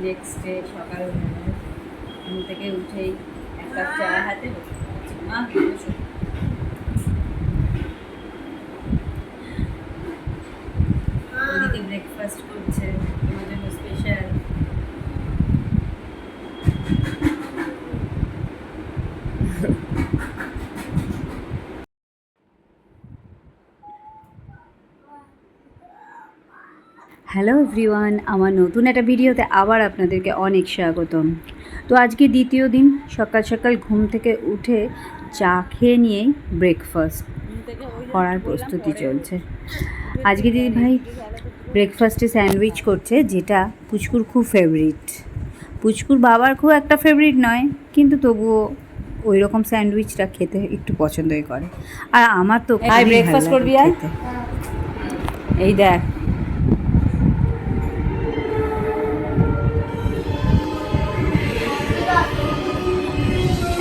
Next day সকাল ঘুম থেকে উঠেই এক কাপ চা হাতে মা বসো। ওদিকে ব্রেকফাস্ট করছে তোমার জন্য স্পেশাল। হ্যালো এভরিওয়ান, আমার নতুন একটা ভিডিওতে আবার আপনাদেরকে অনেক স্বাগতম। তো আজকে দ্বিতীয় দিন, সকাল সকাল ঘুম থেকে উঠে চা খেয়ে নিয়েই ব্রেকফাস্ট করার প্রস্তুতি চলছে। আজকে দিদি ভাই ব্রেকফাস্টে স্যান্ডউইচ করছে, যেটা পুচকুর খুব ফেভারিট। পুচকুর বাবার খুব একটা ফেভারিট নয়, কিন্তু তবুও ওই রকম স্যান্ডউইচটা খেতে একটু পছন্দই করে। আর আমার তো ব্রেকফাস্ট করবি আর এই দেখ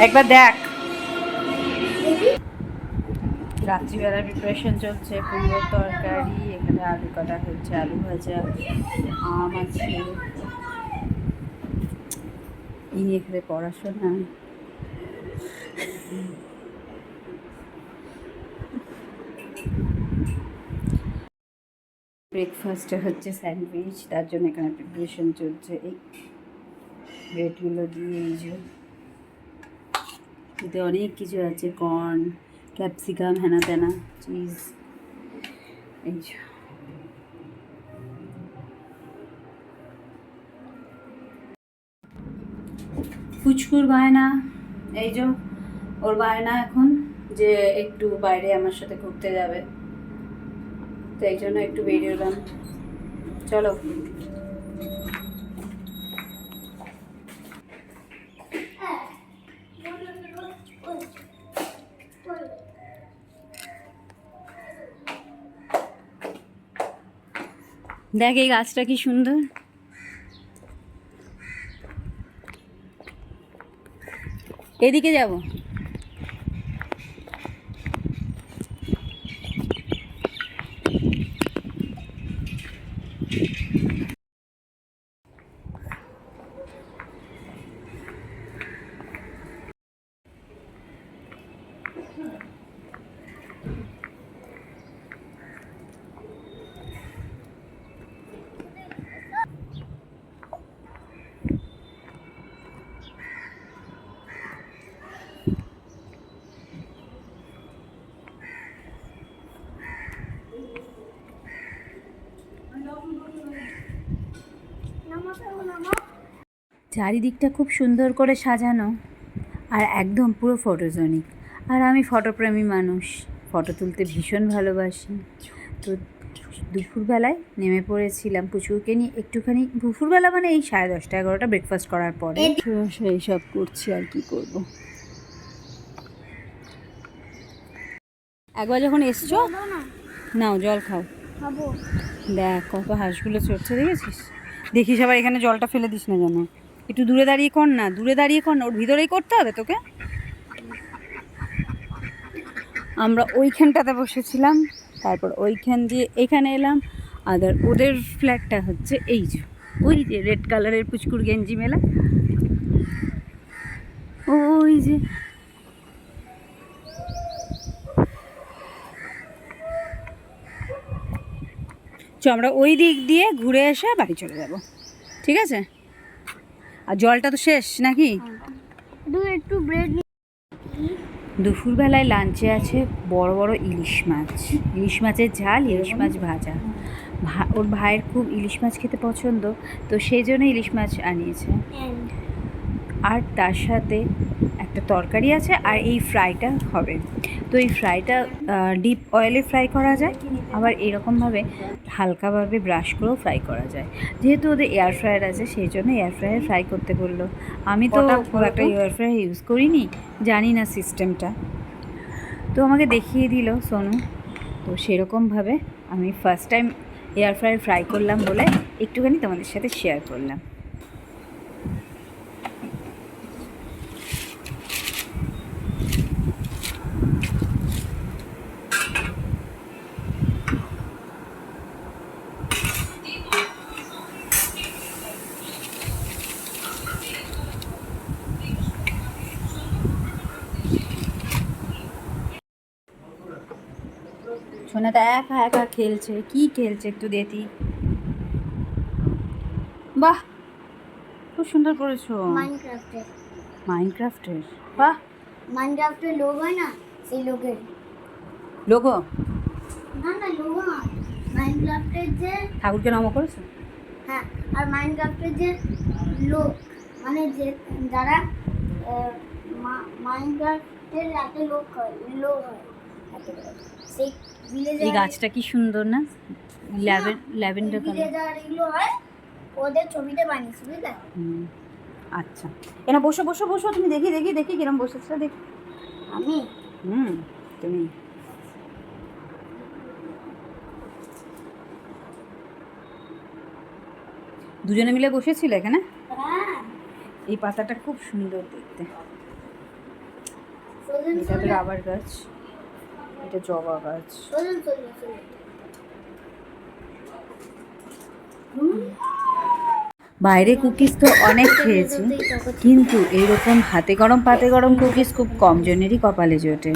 একবার দেখ। রাত্রিবেলা প্রিপারেশন চলছে, কুমড়োর তরকারি, এখানে আলু কাটা হচ্ছে, আলু ভাজা, আম আছে, ইনি এখানে পড়াশোনা। ব্রেকফাস্টে হচ্ছে স্যান্ডউইচ, তার জন্য এখানে প্রিপারেশন চলছে। এই ব্রেডগুলো দিয়ে এই যে এতে অনেক কিছু আছে, কর্ন, ক্যাপসিকাম, হেনা তেনা, চিজ। এই যে ফুচকুর বায়না, এই যে ওর বায়না এখন যে একটু বাইরে আমার সাথে ঘুরতে যাবে, তো এই জন্য একটু বেরিয়ে এলাম। চলো। দেখ এই গাছটা কি সুন্দর। এদিকে যাব। চারিদিকটা খুব সুন্দর করে সাজানো আর একদম পুরো ফটোজেনিক। আর আমি ফটোপ্রেমী মানুষ, ফটো তুলতে ভীষণ ভালোবাসি। তো দুপুরবেলায় নেমে পড়েছিলাম পুচুকে নিয়ে একটুখানি। দুপুরবেলা মানে এই 10:30 11টা ব্রেকফাস্ট করার পরে এই সব করছি, আর কি করব। একবার যখন এসছো, নাও জল খাও। দেখ কত হাঁসগুলো চড়ছে, দেখেছিস? দেখিস আবার এখানে জলটা ফেলে দিস না যেন। একটু দূরে দাঁড়িয়ে কর না, দূরে দাঁড়িয়ে কর না, ওর ভিতরেই করতে হবে তোকে। আমরা ওইখানটাতে বসেছিলাম, তারপর ওইখান দিয়ে এখানে এলাম। আর ওদের ফ্ল্যাটটা হচ্ছে এই যে ওই যে রেড কালারের পুচকুর গেঞ্জি মেলা, ওই যে। আমরা ওই দিক দিয়ে ঘুরে এসে বাড়ি চলে যাব, ঠিক আছে? আর জলটা তো শেষ নাকি? একটু ব্রেড। দুপুরবেলায় লাঞ্চে আছে বড় বড় ইলিশ মাছ, ইলিশ মাছের ঝাল, ইলিশ মাছ ভাজা। ওর ভাইয়ের খুব ইলিশ মাছ খেতে পছন্দ, তো সেই জন্য ইলিশ মাছ আনিয়েছে। আর তার সাথে একটা তরকারি আছে, আর এই ফ্রাইটা হবে। তো এই ফ্রাইটা ডিপ অয়েলে ফ্রাই করা যায়, আবার এরকমভাবে হালকাভাবে ব্রাশ করেও ফ্রাই করা যায়। যেহেতু ওদের এয়ার ফ্রায়ার আছে, সেই জন্য এয়ার ফ্রায়ার ফ্রাই করতে বললো। আমি তো খুব একটা এয়ার ফ্রায়ার ইউজ করিনি, জানি না সিস্টেমটা, তো আমাকে দেখিয়ে দিল সোনু। তো সেরকমভাবে আমি first time air fryer fry করলাম বলে একটুখানি তোমাদের সাথে শেয়ার করলাম। সোনাটা একা একা খেলছে, কি খেলছে একটু দেখি। বাহ, খুব সুন্দর করেছো। মাইনক্রাফটের বাহ, মাইনক্রাফটের লোগো হয় না, সেই লোগের লোগো। না না, লোগো না, মাইনক্রাফটের যে ঠাকুরকে নম করেছো? হ্যাঁ, আর মাইনক্রাফটের যে লোক, মানে যে যারা মাইনক্রাফটের একটা লোক হয়, সেই ভিলেজার। এই গাছটা কি সুন্দর না, ল্যাভেন্ডার কালার। ভিলেজার এগুলো হয়, ওদের ছবিটা বানিয়েছি, বুঝলে? আচ্ছা, এনা বসো বসো বসো, তুমি দেখি দেখি দেখি কিরম বসেছো দেখি। আমি তুমি দুজনে মিলে বসেছিলে এখানে? হ্যাঁ, এই পাতাটা খুব সুন্দর দেখতে। সোজেন এটা তো রাবার গাছ, এটা জবা গাছ। সোজেন বাইরে কুকিজ তো অনেক খেয়েছি, কিন্তু এইরকম হাতে গরম পাতে গরম কুকিজ খুব কম জনেরই কপালে জোটে।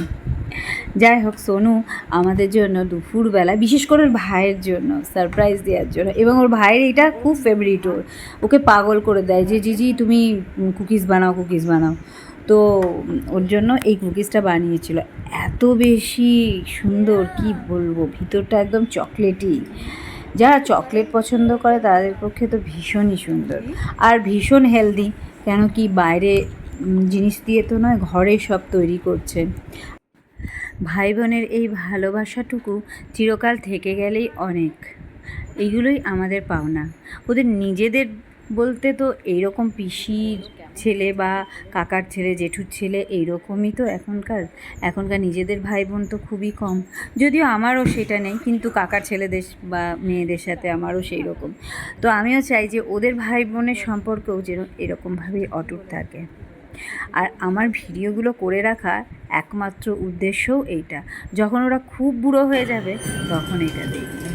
যাই হোক, সোনু আমাদের জন্য দুপুরবেলা, বিশেষ করে ওর ভাইয়ের জন্য সারপ্রাইজ দেওয়ার জন্য, এবং ওর ভাইয়ের এটা খুব ফেভারিট, ওকে পাগল করে দেয় যে জিজি তুমি কুকিজ বানাও কুকিজ বানাও। তো ওর জন্য এই কুকিজটা বানিয়েছিল, এত বেশি সুন্দর কি বলবো, ভিতরটা একদম চকলেটি। যারা চকলেট পছন্দ করে তাদের পক্ষে তো ভীষণই সুন্দর আর ভীষণ হেলদি, কেন কি বাইরে জিনিস দিয়ে তো নয়, ঘরে সব তৈরি করছে। ভাই বোনের এই ভালোবাসাটুকু চিরকাল থেকে গেলেই অনেক, এইগুলোই আমাদের পাওনা। ওদের নিজেদের বলতে তো এইরকম পিসির ছেলে বা কাকার ছেলে, জেঠুর ছেলে, এইরকমই তো এখনকার নিজেদের ভাই বোন তো খুবই কম। যদিও আমারও সেটা নেই, কিন্তু কাকার ছেলেদের বা মেয়েদের সাথে আমারও সেই রকম। তো আমিও চাই যে ওদের ভাই বোনের সম্পর্কও যেন এরকমভাবেই অটুট থাকে। আর আমার ভিডিওগুলো করে রাখা একমাত্র উদ্দেশ্যও এইটা, যখন ওরা খুব বুড়ো হয়ে যাবে তখন এটা দেখবে।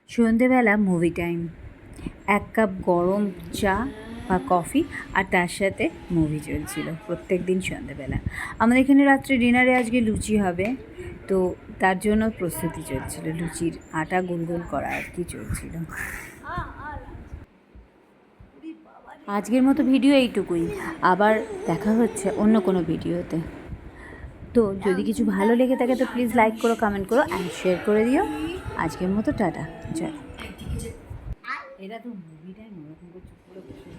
সন্ধেবেলা মুভি টাইম, 1 কাপ গরম চা বা কফি, আর তার সাথে মুভি চলছিল প্রত্যেক দিন সন্ধেবেলা। আমাদের এখানে রাত্রে ডিনারে আজকে লুচি হবে, তো তার জন্য প্রস্তুতি চলছিল, লুচির আটা গোল গোল করা আর কি চলছিল। আজকের মতো ভিডিও এইটুকুই, আবার দেখা হচ্ছে অন্য কোনো ভিডিওতে। তো যদি কিছু ভালো লেগে থাকে তো প্লিজ লাইক করো, কমেন্ট করো অ্যান্ড শেয়ার করে দিও। আজকের মতো টাটা, জয়। এরা তো মুভিটাই ওরকম করে চুপ করে বসে